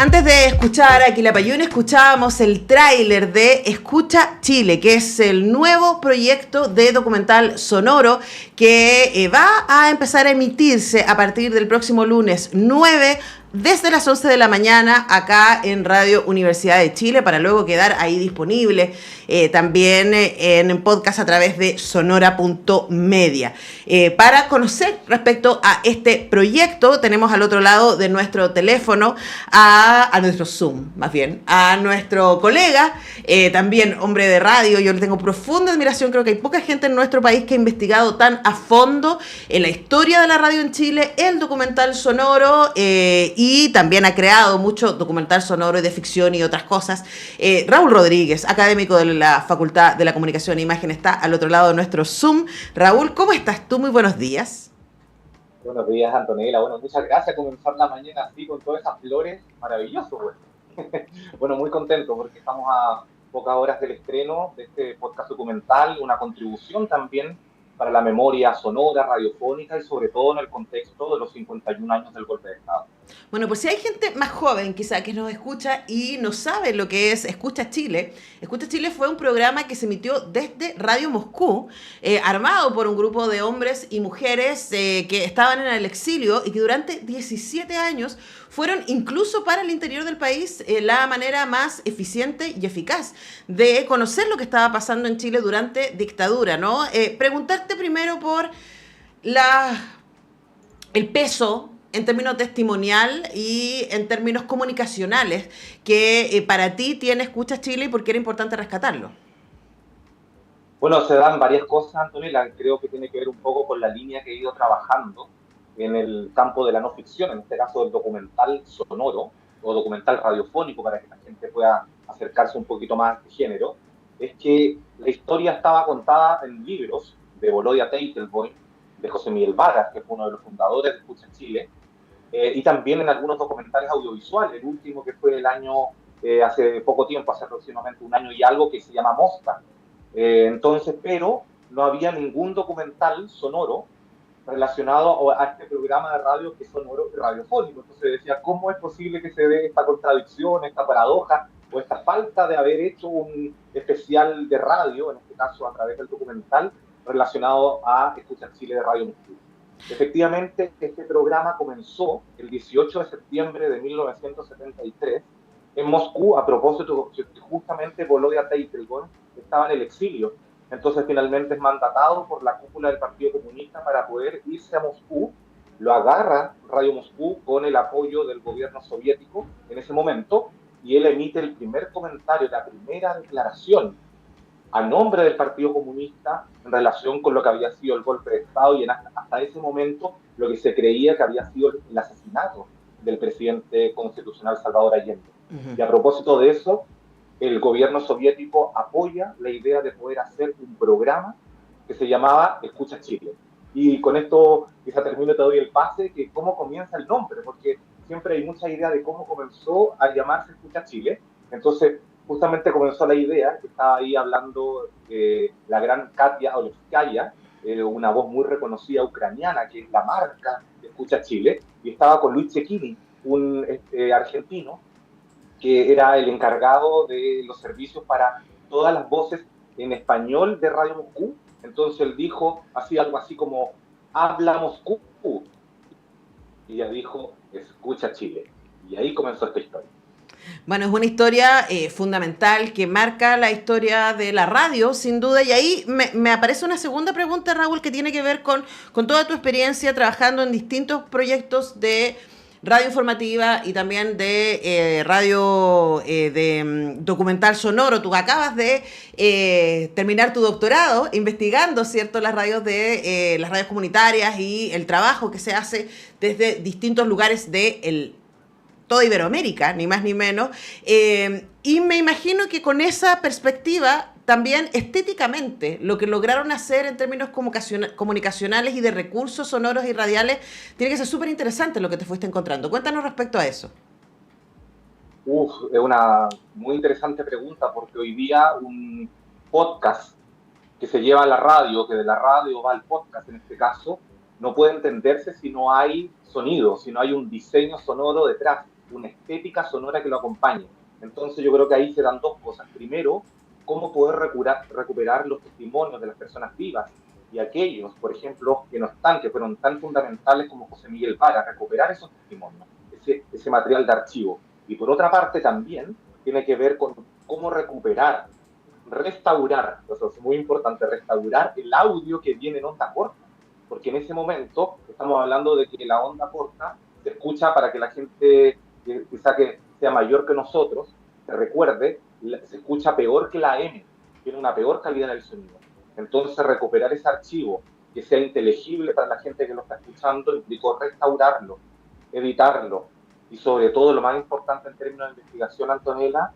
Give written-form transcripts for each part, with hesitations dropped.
Antes de escuchar a Quilapayún, escuchábamos el tráiler de Escucha Chile, que es el nuevo proyecto de documental sonoro que va a empezar a emitirse a partir del próximo lunes 9 desde las 11 de la mañana acá en Radio Universidad de Chile, para luego quedar ahí disponible también en podcast a través de sonora.media. Para conocer respecto a este proyecto, tenemos al otro lado de nuestro teléfono, a nuestro Zoom, más bien, a nuestro colega, también hombre de radio. Yo le tengo profunda admiración, creo que hay poca gente en nuestro país que ha investigado tan a fondo en la historia de la radio en Chile, el documental sonoro, y también ha creado mucho documental sonoro y de ficción y otras cosas. Raúl Rodríguez, académico de la Facultad de la Comunicación e Imagen, está al otro lado de nuestro Zoom. Raúl, ¿cómo estás tú? Muy buenos días. Buenos días, Antonella. Bueno, muchas gracias por comenzar la mañana así con todas esas flores. Maravilloso, güey. Bueno, muy contento porque estamos a pocas horas del estreno de este podcast documental, una contribución también para la memoria sonora, radiofónica y sobre todo en el contexto de los 51 años del golpe de Estado. Bueno, pues si hay gente más joven quizá que nos escucha y no sabe lo que es Escucha Chile. Escucha Chile fue un programa que se emitió desde Radio Moscú, armado por un grupo de hombres y mujeres que estaban en el exilio y que durante 17 años fueron incluso para el interior del país la manera más eficiente y eficaz de conocer lo que estaba pasando en Chile durante dictadura, ¿no? Preguntarte primero por el peso en términos testimonial y en términos comunicacionales que para ti tiene Escucha Chile y por qué era importante rescatarlo. Bueno, se dan varias cosas, Antonella. Creo que tiene que ver un poco con la línea que he ido trabajando en el campo de la no ficción, en este caso del documental sonoro o documental radiofónico, para que la gente pueda acercarse un poquito más a este género. Es que la historia estaba contada en libros de Volodya Teitelbaum, de José Miguel Vargas, que fue uno de los fundadores de Escucha Chile, y también en algunos documentales audiovisuales. El último que fue hace poco tiempo, hace aproximadamente un año y algo, que se llama Mosca. Entonces, pero no había ningún documental sonoro relacionado a este programa de radio que es sonoro y radiofónico. Entonces decía, ¿cómo es posible que se dé esta contradicción, esta paradoja o esta falta de haber hecho un especial de radio, en este caso a través del documental, relacionado a Escucha Chile de Radio Moscú? Efectivamente, este programa comenzó el 18 de septiembre de 1973 en Moscú, a propósito que justamente Volodya Teitelbaum estaba en el exilio. Entonces finalmente es mandatado por la cúpula del Partido Comunista para poder irse a Moscú. Lo agarra Radio Moscú con el apoyo del gobierno soviético en ese momento, y él emite el primer comentario, la primera declaración a nombre del Partido Comunista en relación con lo que había sido el golpe de Estado y hasta ese momento lo que se creía que había sido el asesinato del presidente constitucional Salvador Allende. Uh-huh. Y a propósito de eso, el gobierno soviético apoya la idea de poder hacer un programa que se llamaba Escucha Chile. Y con esto, quizá termino, te doy el pase, que cómo comienza el nombre, porque siempre hay mucha idea de cómo comenzó a llamarse Escucha Chile. Entonces, justamente comenzó la idea, que estaba ahí hablando la gran Katia Olevskaya, una voz muy reconocida ucraniana, que es la marca de Escucha Chile, y estaba con Luis Cecchini, un argentino, que era el encargado de los servicios para todas las voces en español de Radio Moscú. Entonces él dijo algo así como, habla Moscú, y ella dijo, Escucha Chile. Y ahí comenzó esta historia. Bueno, es una historia fundamental que marca la historia de la radio, sin duda, y ahí me aparece una segunda pregunta, Raúl, que tiene que ver con toda tu experiencia trabajando en distintos proyectos de radio informativa y también de radio de documental sonoro. Tú acabas de terminar tu doctorado investigando, ¿cierto?, las radios las radios comunitarias y el trabajo que se hace desde distintos lugares de toda Iberoamérica, ni más ni menos. Y me imagino que con esa perspectiva, también estéticamente, lo que lograron hacer en términos comunicacionales y de recursos sonoros y radiales, tiene que ser súper interesante lo que te fuiste encontrando. Cuéntanos respecto a eso. Es una muy interesante pregunta, porque hoy día un podcast que se lleva a la radio, que de la radio va al podcast en este caso, no puede entenderse si no hay sonido, si no hay un diseño sonoro detrás. una estética sonora que lo acompañe. Entonces yo creo que ahí se dan dos cosas. Primero, cómo poder recuperar los testimonios de las personas vivas y aquellos, por ejemplo, que no están, que fueron tan fundamentales como José Miguel Vara, recuperar esos testimonios, ese material de archivo. Y por otra parte también tiene que ver con cómo recuperar, restaurar, eso es muy importante, restaurar el audio que viene en onda corta, porque en ese momento estamos hablando de que la onda corta se escucha para que la gente, quizá que sea mayor que nosotros, se recuerde, se escucha peor que la AM, tiene una peor calidad del sonido. Entonces recuperar ese archivo que sea inteligible para la gente que lo está escuchando implicó restaurarlo, editarlo y sobre todo, lo más importante en términos de investigación, Antonella,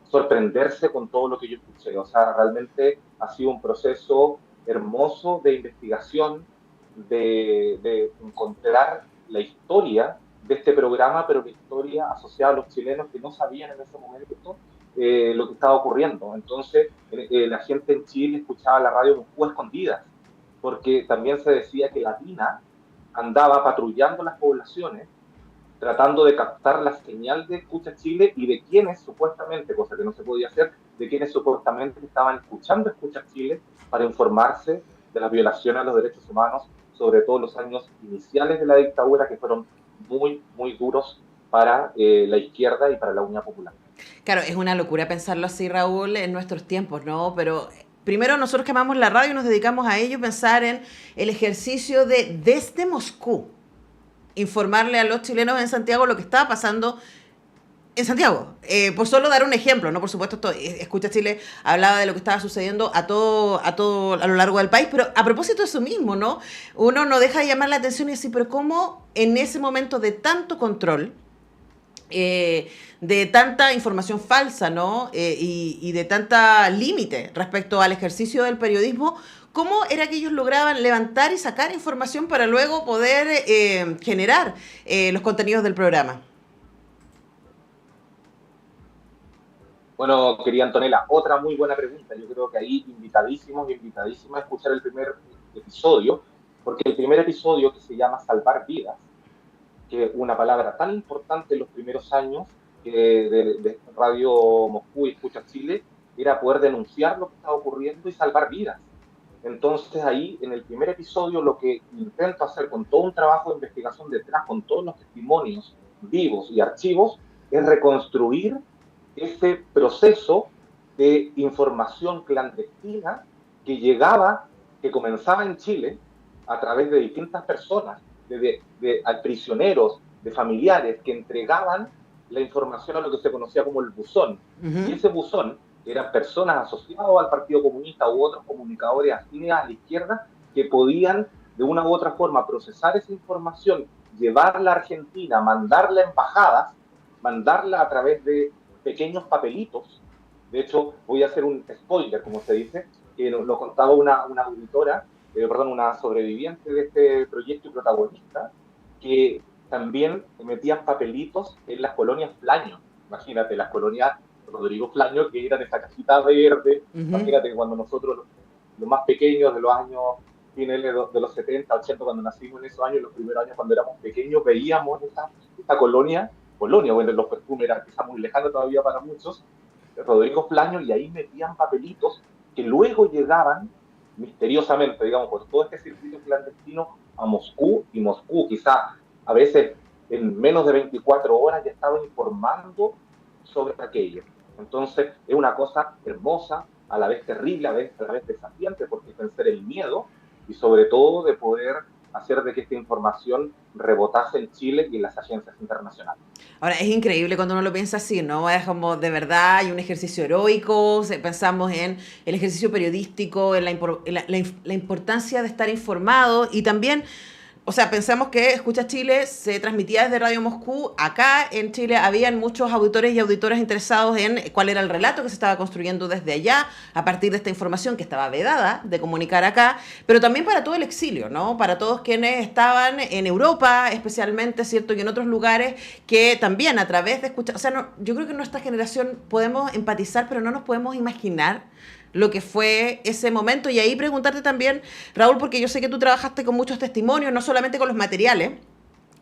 sorprenderse con todo lo que yo escuché. O sea, realmente ha sido un proceso hermoso de investigación, de encontrar la historia de este programa, pero la historia asociada a los chilenos que no sabían en ese momento lo que estaba ocurriendo. Entonces, la gente en Chile escuchaba la radio Moscú a escondidas, porque también se decía que la DINA andaba patrullando las poblaciones tratando de captar la señal de Escucha Chile y de quienes supuestamente, cosa que no se podía hacer, de quienes supuestamente estaban escuchando Escucha Chile para informarse de las violaciones a los derechos humanos, sobre todo los años iniciales de la dictadura, que fueron muy, muy duros para la izquierda y para la Unidad Popular. Claro, es una locura pensarlo así, Raúl, en nuestros tiempos, ¿no? Pero primero nosotros que amamos la radio y nos dedicamos a ello, pensar en el ejercicio de desde Moscú informarle a los chilenos en Santiago lo que estaba pasando en Santiago. Por solo dar un ejemplo, ¿no? Por supuesto, Escucha Chile hablaba de lo que estaba sucediendo a lo largo del país, pero a propósito de eso mismo, ¿no? Uno no deja de llamar la atención y decir, pero ¿cómo en ese momento de tanto control, de tanta información falsa, ¿no? Y de tanta límite respecto al ejercicio del periodismo, cómo era que ellos lograban levantar y sacar información para luego poder generar los contenidos del programa? Bueno, querida Antonella, otra muy buena pregunta. Yo creo que ahí invitadísimos a escuchar el primer episodio, porque el primer episodio, que se llama Salvar Vidas, que una palabra tan importante en los primeros años de Radio Moscú y Escucha Chile, era poder denunciar lo que estaba ocurriendo y salvar vidas. Entonces ahí, en el primer episodio, lo que intento hacer con todo un trabajo de investigación detrás, con todos los testimonios vivos y archivos, es reconstruir ese proceso de información clandestina que llegaba, que comenzaba en Chile a través de distintas personas, de prisioneros, de familiares que entregaban la información a lo que se conocía como el buzón. Uh-huh. Y ese buzón eran personas asociadas al Partido Comunista u otros comunicadores afines a la izquierda que podían de una u otra forma procesar esa información, llevarla a Argentina, mandarla a embajadas, mandarla a través de pequeños papelitos. De hecho, voy a hacer un spoiler, como se dice, que nos contaba una auditora, una sobreviviente de este proyecto y protagonista, que también metían papelitos en las colonias Flaño. Imagínate, las colonias Rodrigo Flaño, que eran esa cajita verde. Uh-huh. Imagínate que cuando nosotros, los más pequeños de los años finales de los 70, 80, cuando nacimos en esos años, los primeros años cuando éramos pequeños, veíamos esta colonia, bueno, los perfumes eran quizá muy lejanos todavía para muchos, Rodrigo Flaño, y ahí metían papelitos que luego llegaban misteriosamente, digamos, por todo este circuito clandestino a Moscú, y Moscú quizá a veces en menos de 24 horas ya estaba informando sobre aquello. Entonces es una cosa hermosa, a la vez terrible, a la vez desafiante, porque es vencer el miedo y sobre todo de poder hacer de que esta información rebotase en Chile y en las agencias internacionales. Ahora, es increíble cuando uno lo piensa así, ¿no? Es como de verdad hay un ejercicio heroico, pensamos en el ejercicio periodístico, en la importancia de estar informado y también... O sea, pensamos que Escucha Chile se transmitía desde Radio Moscú. Acá en Chile habían muchos auditores y auditoras interesados en cuál era el relato que se estaba construyendo desde allá, a partir de esta información que estaba vedada de comunicar acá, pero también para todo el exilio, ¿no? Para todos quienes estaban en Europa, especialmente, ¿cierto? Y en otros lugares que también a través de escuchar... O sea, no, yo creo que en nuestra generación podemos empatizar, pero no nos podemos imaginar lo que fue ese momento. Y ahí preguntarte también, Raúl, porque yo sé que tú trabajaste con muchos testimonios, no solamente con los materiales,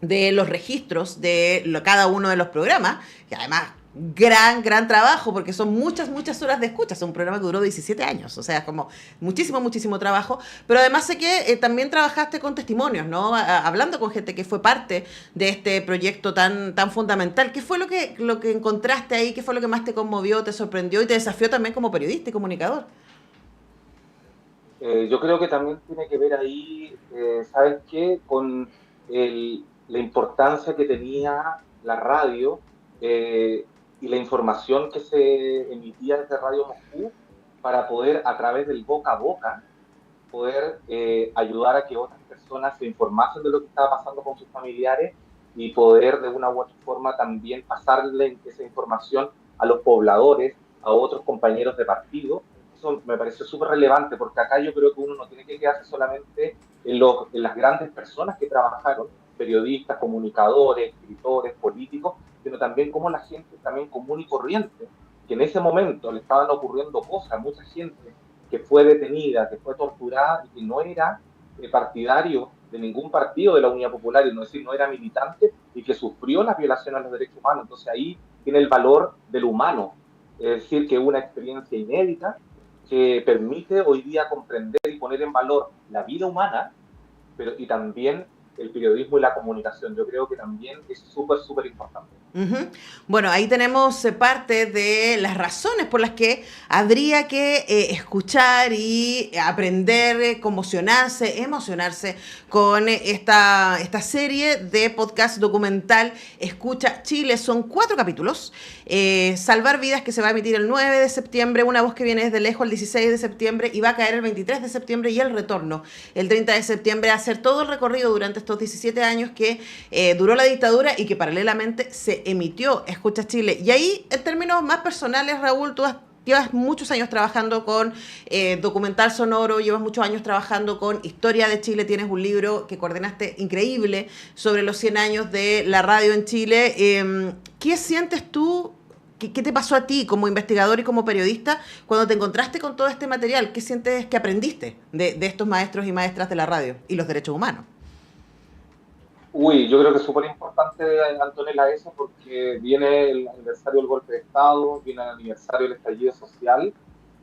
de los registros de cada uno de los programas, y además gran trabajo, porque son muchas horas de escucha. Es un programa que duró 17 años, o sea, es como muchísimo trabajo, pero además sé que también trabajaste con testimonios, ¿no? Hablando con gente que fue parte de este proyecto tan fundamental. ¿Qué fue lo que encontraste ahí? ¿Qué fue lo que más te conmovió, te sorprendió y te desafió también como periodista y comunicador? Yo creo que también tiene que ver ahí, ¿sabes qué? Con la importancia que tenía la radio y la información que se emitía desde Radio Moscú para poder, a través del boca a boca, poder ayudar a que otras personas se informasen de lo que estaba pasando con sus familiares y poder de una u otra forma también pasarle esa información a los pobladores, a otros compañeros de partido. Eso me pareció súper relevante porque acá yo creo que uno no tiene que quedarse solamente en las grandes personas que trabajaron, periodistas, comunicadores, escritores, políticos, sino también como la gente también común y corriente, que en ese momento le estaban ocurriendo cosas, mucha gente que fue detenida, que fue torturada y que no era partidario de ningún partido de la Unidad Popular, es decir, no era militante y que sufrió las violaciones a los derechos humanos. Entonces ahí tiene el valor del humano, es decir, que es una experiencia inédita que permite hoy día comprender y poner en valor la vida humana, pero y también el periodismo y la comunicación. Yo creo que también es súper importante. Uh-huh. Bueno, ahí tenemos parte de las razones por las que habría que escuchar y aprender, conmocionarse, emocionarse con esta serie de podcast documental Escucha Chile. Son 4 capítulos. Salvar Vidas, que se va a emitir el 9 de septiembre, Una Voz que Viene desde Lejos el 16 de septiembre y va a caer el 23 de septiembre, y El Retorno el 30 de septiembre, a hacer todo el recorrido durante estos 17 años que duró la dictadura y que paralelamente se emitió Escucha Chile. Y ahí, en términos más personales, Raúl, tú llevas muchos años trabajando con documental sonoro, llevas muchos años trabajando con Historia de Chile, tienes un libro que coordinaste increíble sobre los 100 años de la radio en Chile. ¿Qué sientes tú? ¿Qué te pasó a ti como investigador y como periodista cuando te encontraste con todo este material? ¿Qué sientes que aprendiste de estos maestros y maestras de la radio y los derechos humanos? Uy, yo creo que es súper importante, Antonella, eso, porque viene el aniversario del golpe de Estado, viene el aniversario del estallido social,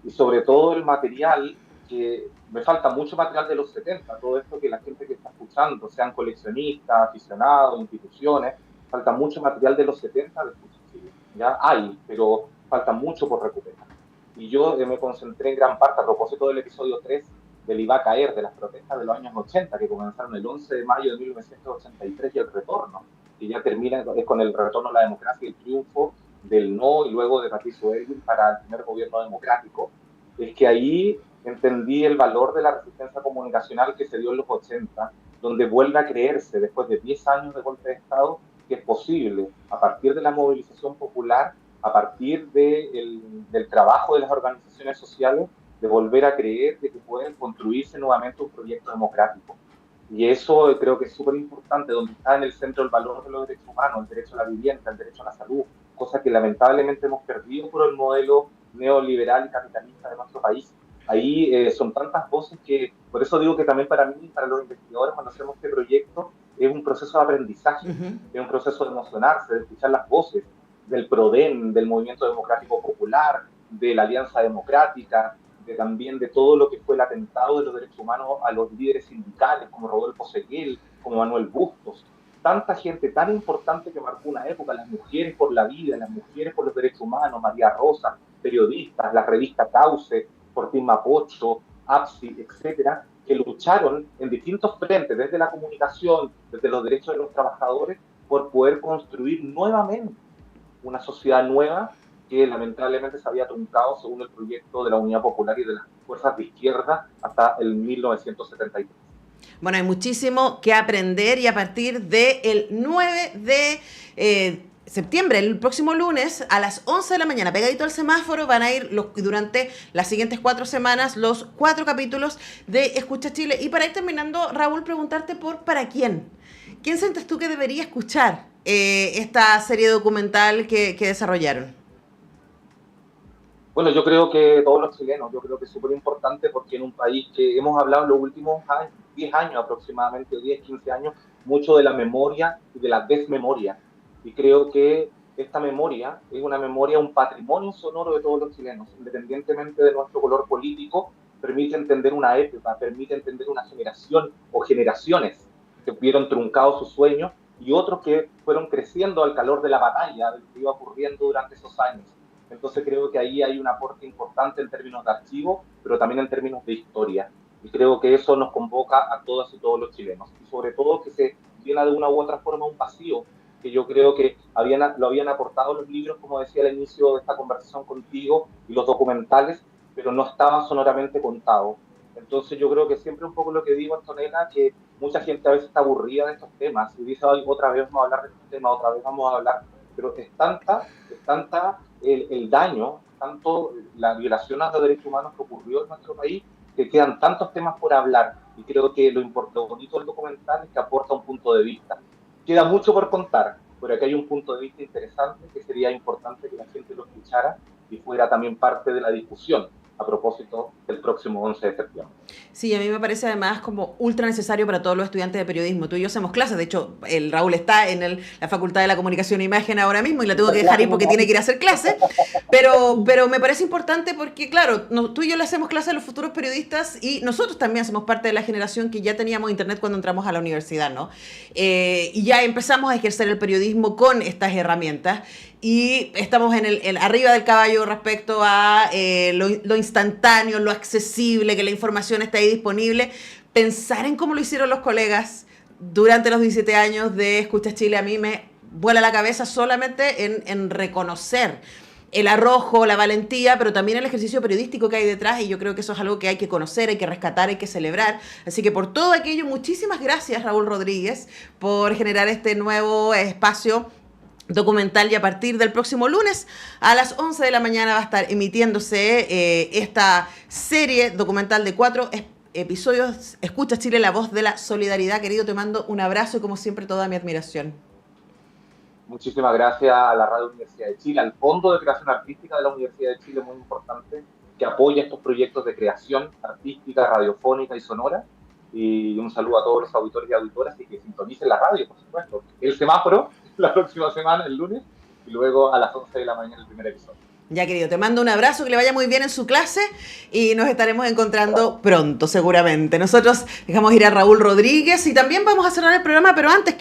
y sobre todo el material, que me falta mucho material de los 70, todo esto que la gente que está escuchando, sean coleccionistas, aficionados, instituciones, falta mucho material de los 70 de Escucha Chile. Ya hay, pero falta mucho por recuperar. Y yo me concentré en gran parte, a propósito del episodio 3, del Iba a caer, de las protestas de los años 80, que comenzaron el 11 de mayo de 1983, y el retorno, que ya termina es con el retorno a la democracia y el triunfo del no, y luego de Patricio Elwin para el primer gobierno democrático. Es que ahí entendí el valor de la resistencia comunicacional que se dio en los 80, donde vuelve a creerse, después de 10 años de golpe de Estado, que es posible, a partir de la movilización popular, a partir del trabajo de las organizaciones sociales, de volver a creer de que pueden construirse nuevamente un proyecto democrático. Y eso creo que es súper importante, donde está en el centro el valor de los derechos humanos, el derecho a la vivienda, el derecho a la salud, cosa que lamentablemente hemos perdido por el modelo neoliberal y capitalista de nuestro país. Ahí son tantas voces que, por eso digo que también para mí, para los investigadores, cuando hacemos este proyecto, es un proceso de aprendizaje, es un proceso de emocionarse, de escuchar las voces del PRODEM, del Movimiento Democrático Popular, de la Alianza Democrática, también de todo lo que fue el atentado de los derechos humanos a los líderes sindicales como Rodolfo Seguel, como Manuel Bustos, tanta gente tan importante que marcó una época, las mujeres por la vida, las mujeres por los derechos humanos, María Rosa, periodistas, la revista Cauce, Fortín Mapocho, APSI, etcétera, que lucharon en distintos frentes, desde la comunicación, desde los derechos de los trabajadores, por poder construir nuevamente una sociedad nueva que lamentablemente se había truncado según el proyecto de la Unidad Popular y de las fuerzas de izquierda hasta el 1973. Bueno, hay muchísimo que aprender, y a partir del 9 de septiembre, el próximo lunes, a las 11 de la mañana, pegadito al semáforo, van a ir durante las siguientes 4 semanas los 4 capítulos de Escucha Chile. Y para ir terminando, Raúl, preguntarte ¿para quién? ¿Quién sientes tú que debería escuchar esta serie documental que desarrollaron? Bueno, yo creo que todos los chilenos, yo creo que es súper importante porque en un país que hemos hablado en los últimos 10 años aproximadamente, o 10, 15 años, mucho de la memoria y de la desmemoria. Y creo que esta memoria es una memoria, un patrimonio sonoro de todos los chilenos, independientemente de nuestro color político, permite entender una época, permite entender una generación o generaciones que vieron truncados sus sueños y otros que fueron creciendo al calor de la batalla, de lo que iba ocurriendo durante esos años. Entonces creo que ahí hay un aporte importante en términos de archivo, pero también en términos de historia. Y creo que eso nos convoca a todas y todos los chilenos. Y sobre todo que se llena de una u otra forma un vacío, que yo creo que lo habían aportado los libros, como decía al inicio de esta conversación contigo, y los documentales, pero no estaban sonoramente contados. Entonces yo creo que siempre un poco lo que digo, Antonella, que mucha gente a veces está aburrida de estos temas, y dice, otra vez vamos a hablar de estos temas, otra vez vamos a hablar, pero es tanta el daño, tanto la violación a los derechos humanos que ocurrió en nuestro país, que quedan tantos temas por hablar, y creo que lo bonito del documental es que aporta un punto de vista. Queda mucho por contar, pero aquí hay un punto de vista interesante que sería importante que la gente lo escuchara y fuera también parte de la discusión a propósito del próximo 11 de septiembre. Sí, a mí me parece además como ultra necesario para todos los estudiantes de periodismo. Tú y yo hacemos clases, de hecho, el Raúl está en la Facultad de la Comunicación e Imagen ahora mismo y la tengo que dejar ir porque tiene que ir a hacer clases, pero me parece importante porque, claro, tú y yo le hacemos clases a los futuros periodistas y nosotros también somos parte de la generación que ya teníamos internet cuando entramos a la universidad, ¿no? Y ya empezamos a ejercer el periodismo con estas herramientas y estamos arriba del caballo respecto a lo instantáneo, lo accesible, que la información está ahí disponible. Pensar en cómo lo hicieron los colegas durante los 17 años de Escucha Chile a mí me vuela la cabeza solamente en reconocer el arrojo, la valentía, pero también el ejercicio periodístico que hay detrás, y yo creo que eso es algo que hay que conocer, hay que rescatar, hay que celebrar. Así que por todo aquello, muchísimas gracias, Raúl Rodríguez, por generar este nuevo espacio documental, y a partir del próximo lunes a las 11 de la mañana va a estar emitiéndose esta serie documental de 4 episodios. Escucha Chile, la voz de la solidaridad. Querido, te mando un abrazo y como siempre toda mi admiración. Muchísimas gracias a la Radio Universidad de Chile, al Fondo de Creación Artística de la Universidad de Chile, muy importante, que apoya estos proyectos de creación artística, radiofónica y sonora. Y un saludo a todos los auditores y auditoras y que sintonicen la radio, por supuesto. El semáforo la próxima semana, el lunes, y luego a las 11 de la mañana el primer episodio. Ya, querido, te mando un abrazo, que le vaya muy bien en su clase y nos estaremos encontrando pronto, seguramente. Nosotros dejamos ir a Raúl Rodríguez y también vamos a cerrar el programa, pero antes